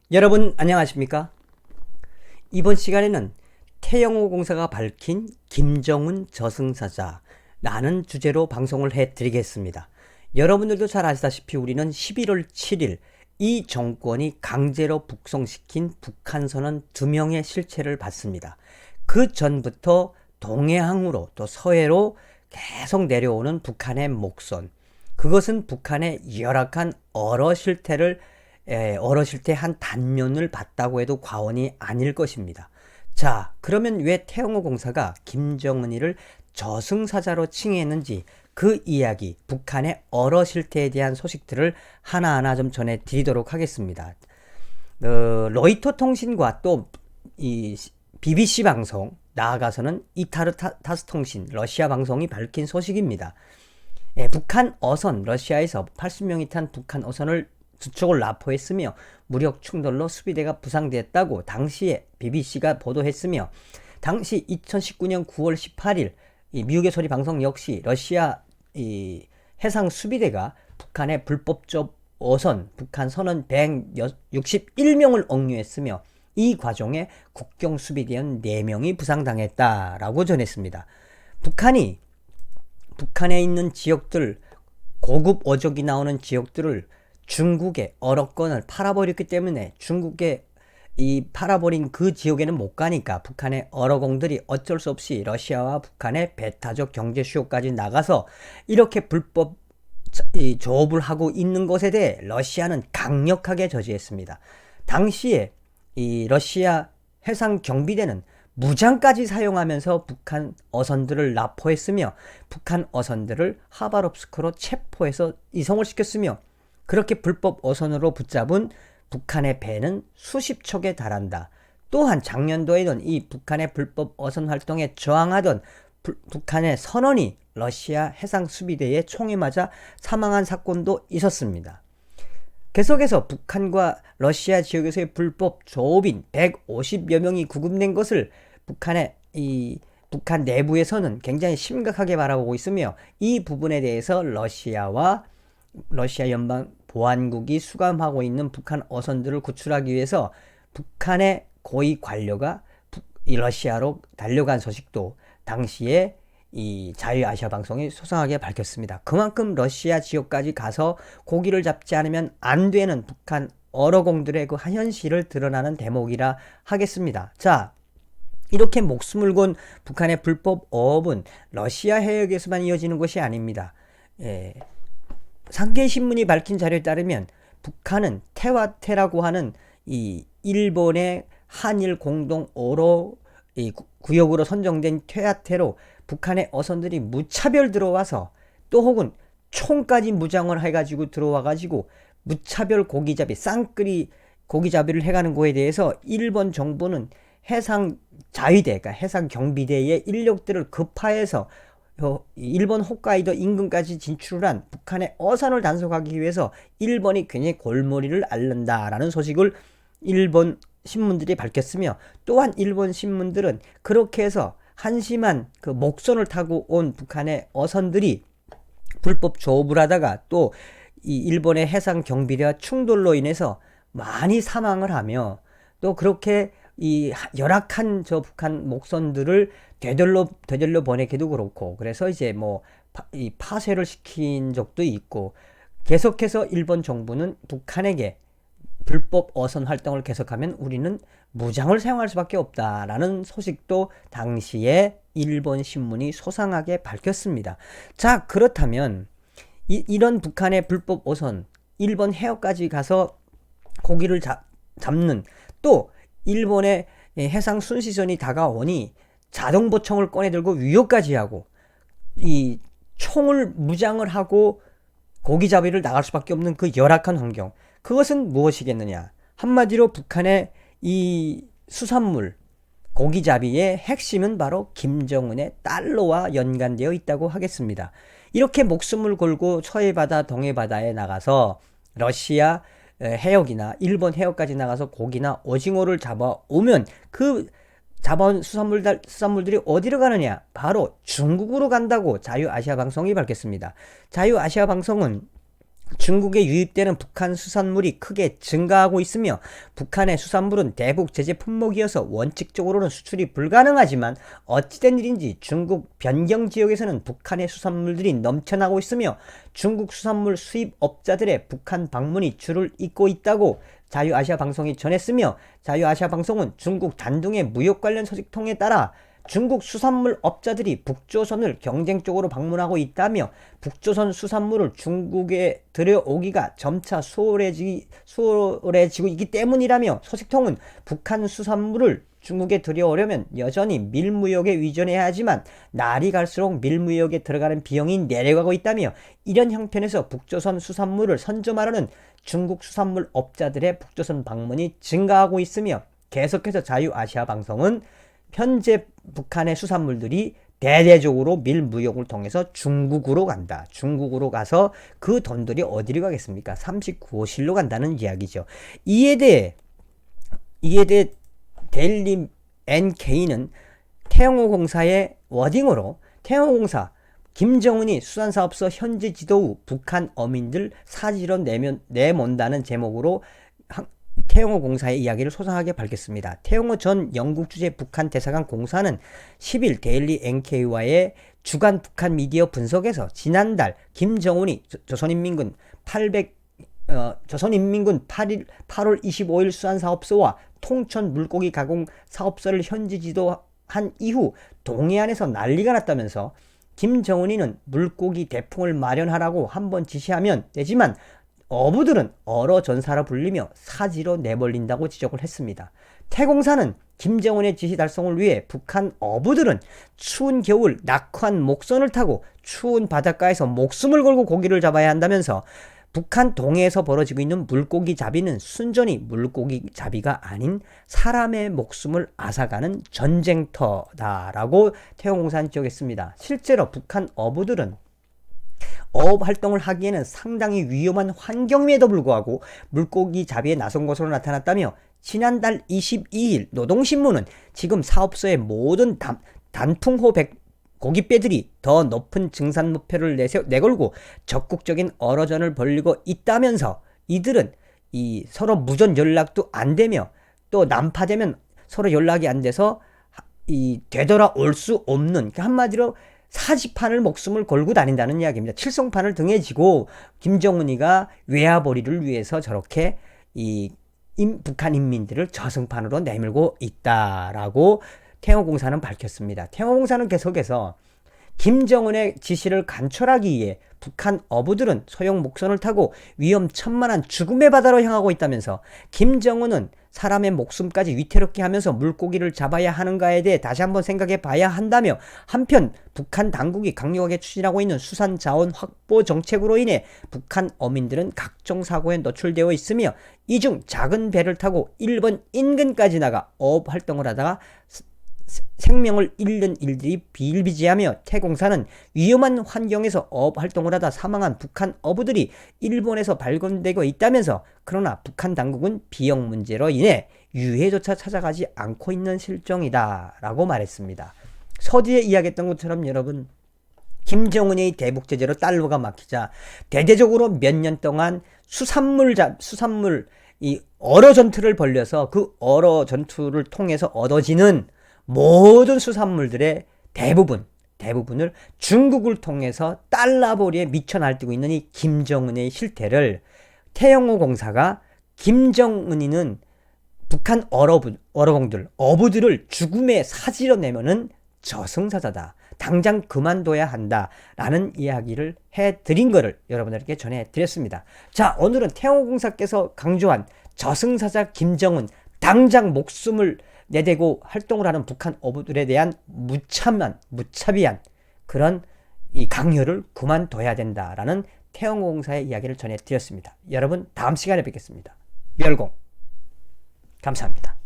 여러분 안녕하십니까? 이번 시간에는 태영호 공사가 밝힌 김정은 저승사자라는 주제로 방송을 해드리겠습니다. 여러분들도 잘 아시다시피 우리는 11월 7일 이 정권이 강제로 북송시킨 북한선원 2명의 실체를 봤습니다. 그 전부터 동해항으로 또 서해로 계속 내려오는 북한의 목선, 그것은 북한의 열악한 얼어 실태를 어르실 때 한 단면을 봤다고 해도 과언이 아닐 것입니다. 자, 그러면 왜 태영호 공사가 김정은이를 저승사자로 칭했는지 그 이야기, 북한의 얼어 실태에 대한 소식들을 하나하나 좀 전해드리도록 하겠습니다. 로이터 통신과 또 이 BBC 방송, 나아가서는 이타르타스 통신, 러시아 방송이 밝힌 소식입니다. 북한 어선, 러시아에서 80명이 탄 북한 어선을 수촉을 납포했으며 무력 충돌로 수비대가 부상됐다고 당시에 BBC가 보도했으며, 당시 2019년 9월 18일 미국의 소리 방송 역시 러시아 해상 수비대가 북한의 불법적 어선, 북한 선원 161명을 억류했으며 이 과정에 국경 수비대원 4명이 부상당했다라고 전했습니다. 북한에 있는 지역들, 고급 어족이 나오는 지역들을 중국의 어록권을 팔아버렸기 때문에 중국에 이 팔아버린 그 지역에는 못 가니까 북한의 어러공들이 어쩔 수 없이 러시아와 북한의 배타적 경제 수요까지 나가서 이렇게 불법 조업을 하고 있는 것에 대해 러시아는 강력하게 저지했습니다. 당시에 이 러시아 해상 경비대는 무장까지 사용하면서 북한 어선들을 납포했으며 북한 어선들을 하바롭스크로 체포해서 이송을 시켰으며, 그렇게 불법 어선으로 붙잡은 북한의 배는 수십 척에 달한다. 또한 작년도에는 이 북한의 불법 어선 활동에 저항하던 북한의 선원이 러시아 해상 수비대에 총에 맞아 사망한 사건도 있었습니다. 계속해서 북한과 러시아 지역에서의 불법 조업인 150여 명이 구금된 것을 북한 내부에서는 굉장히 심각하게 바라보고 있으며, 이 부분에 대해서 러시아 연방 보안국이 수감하고 있는 북한 어선들을 구출하기 위해서 북한의 고위 관료가 러시아로 달려간 소식도 당시에 이 자유아시아 방송이 소상하게 밝혔습니다. 그만큼 러시아 지역까지 가서 고기를 잡지 않으면 안 되는 북한 어러공들의 그 현실을 드러나는 대목이라 하겠습니다. 자, 이렇게 목숨을 건 북한의 불법 어업은 러시아 해역에서만 이어지는 것이 아닙니다. 상계신문이 밝힌 자료에 따르면 북한은 테와테라고 하는 이 일본의 한일 공동 어로 구역으로 선정된 테와테로 북한의 어선들이 무차별 들어와서, 또 혹은 총까지 무장을 해가지고 들어와가지고 무차별 고기잡이, 쌍끌이 고기잡이를 해가는 거에 대해서 일본 정부는 해상 자위대, 그러니까 해상 경비대의 인력들을 급파해서 일본 홋카이도 인근까지 진출한 북한의 어선을 단속하기 위해서 일본이 굉장히 골머리를 앓는다라는 소식을 일본 신문들이 밝혔으며, 또한 일본 신문들은 그렇게 해서 한심한 그 목선을 타고 온 북한의 어선들이 불법 조업을 하다가 또 이 일본의 해상 경비대와 충돌로 인해서 많이 사망을 하며, 또 그렇게 이 열악한 저 북한 목선들을 되돌려 보내기도 그렇고, 그래서 이제 이 파쇄를 시킨 적도 있고, 계속해서 일본 정부는 북한에게 불법 어선 활동을 계속하면 우리는 무장을 사용할 수밖에 없다라는 소식도 당시에 일본 신문이 소상하게 밝혔습니다. 자, 그렇다면 이런 북한의 불법 어선, 일본 해역까지 가서 고기를 잡는, 또 일본의 해상 순시선이 다가오니 자동보총을 꺼내들고 위협까지 하고 이 총을 무장을 하고 고기잡이를 나갈 수밖에 없는 그 열악한 환경, 그것은 무엇이겠느냐? 한마디로 북한의 이 수산물 고기잡이의 핵심은 바로 김정은의 달러와 연관되어 있다고 하겠습니다. 이렇게 목숨을 걸고 서해바다, 동해바다에 나가서 러시아 해역이나 일본 해역까지 나가서 고기나 오징어를 잡아오면 그 잡아온 수산물들이 어디로 가느냐? 바로 중국으로 간다고 자유아시아 방송이 밝혔습니다. 자유아시아 방송은 중국에 유입되는 북한 수산물이 크게 증가하고 있으며 북한의 수산물은 대북 제재 품목이어서 원칙적으로는 수출이 불가능하지만 어찌된 일인지 중국 변경 지역에서는 북한의 수산물들이 넘쳐나고 있으며 중국 수산물 수입업자들의 북한 방문이 줄을 잇고 있다고 자유아시아 방송이 전했으며, 자유아시아 방송은 중국 단둥의 무역 관련 소식통에 따라 중국 수산물 업자들이 북조선을 경쟁적으로 방문하고 있다며 북조선 수산물을 중국에 들여오기가 점차 수월해지고 있기 때문이라며, 소식통은 북한 수산물을 중국에 들여오려면 여전히 밀무역에 의존해야 하지만 날이 갈수록 밀무역에 들어가는 비용이 내려가고 있다며, 이런 형편에서 북조선 수산물을 선점하려는 중국 수산물 업자들의 북조선 방문이 증가하고 있으며, 계속해서 자유아시아 방송은 현재 북한의 수산물들이 대대적으로 밀무역을 통해서 중국으로 간다. 중국으로 가서 그 돈들이 어디로 가겠습니까? 39호실로 간다는 이야기죠. 이에 대해 데일리 NK는 태영호 공사의 워딩으로, 태영호 공사 김정은이 수산사업소 현지 지도 후 북한 어민들 사지로 내몬다는 제목으로 태영호 공사의 이야기를 소상하게 밝혔습니다. 태영호 전 영국 주재 북한 대사관 공사는 10일 데일리 NK와의 주간 북한 미디어 분석에서 지난달 김정은이 조선인민군 8월 25일 수산사업소와 통천 물고기 가공 사업소를 현지 지도한 이후 동해안에서 난리가 났다면서, 김정은이는 물고기 대풍을 마련하라고 한번 지시하면 되지만 어부들은 얼어 전사라 불리며 사지로 내몰린다고 지적을 했습니다. 태공사는 김정은의 지시 달성을 위해 북한 어부들은 추운 겨울 낙후한 목선을 타고 추운 바닷가에서 목숨을 걸고 고기를 잡아야 한다면서, 북한 동해에서 벌어지고 있는 물고기 잡이는 순전히 물고기 잡이가 아닌 사람의 목숨을 앗아가는 전쟁터다라고 태공사는 지적했습니다. 실제로 북한 어부들은 어업 활동을 하기에는 상당히 위험한 환경임에도 불구하고 물고기 잡이에 나선 것으로 나타났다며, 지난달 22일 노동신문은 지금 사업소의 모든 단풍호 고깃배들이 더 높은 증산 목표를 내걸고 적극적인 어로전을 벌이고 있다면서, 이들은 서로 무전 연락도 안 되며 또 난파되면 서로 연락이 안 돼서 되돌아올 수 없는, 한마디로 사지판을 목숨을 걸고 다닌다는 이야기입니다. 칠성판을 등에 지고 김정은이가 외화벌이를 위해서 저렇게 북한 인민들을 저승판으로 내밀고 있다라고 태영호공사는 밝혔습니다. 태영호공사는 계속해서 김정은의 지시를 간철하기 위해 북한 어부들은 소형 목선을 타고 위험천만한 죽음의 바다로 향하고 있다면서, 김정은은 사람의 목숨까지 위태롭게 하면서 물고기를 잡아야 하는가에 대해 다시 한번 생각해 봐야 한다며, 한편 북한 당국이 강력하게 추진하고 있는 수산자원 확보 정책으로 인해 북한 어민들은 각종 사고에 노출되어 있으며, 이 중 작은 배를 타고 일본 인근까지 나가 어업 활동을 하다가 생명을 잃는 일들이 비일비재하며, 태공사는 위험한 환경에서 어업 활동을 하다 사망한 북한 어부들이 일본에서 발견되고 있다면서, 그러나 북한 당국은 비용 문제로 인해 유해조차 찾아가지 않고 있는 실정이다 라고 말했습니다. 서두에 이야기했던 것처럼 여러분, 김정은의 대북 제재로 달러가 막히자 대대적으로 몇 년 동안 수산물 어로 전투를 벌려서 그 어로 전투를 통해서 얻어지는 모든 수산물들의 대부분을 중국을 통해서 달러벌이에 미쳐 날뛰고 있는 이 김정은의 실태를 태영호 공사가, 김정은이는 북한 어부들을 죽음의 사지로 내면은 저승사자다, 당장 그만둬야 한다 라는 이야기를 해드린 거를 여러분들께 전해드렸습니다. 자, 오늘은 태영호 공사께서 강조한 저승사자 김정은, 당장 목숨을 내대고 활동을 하는 북한 어부들에 대한 무차비한 그런 강요를 그만둬야 된다라는 태영호 공사의 이야기를 전해드렸습니다. 여러분, 다음 시간에 뵙겠습니다. 멸공. 감사합니다.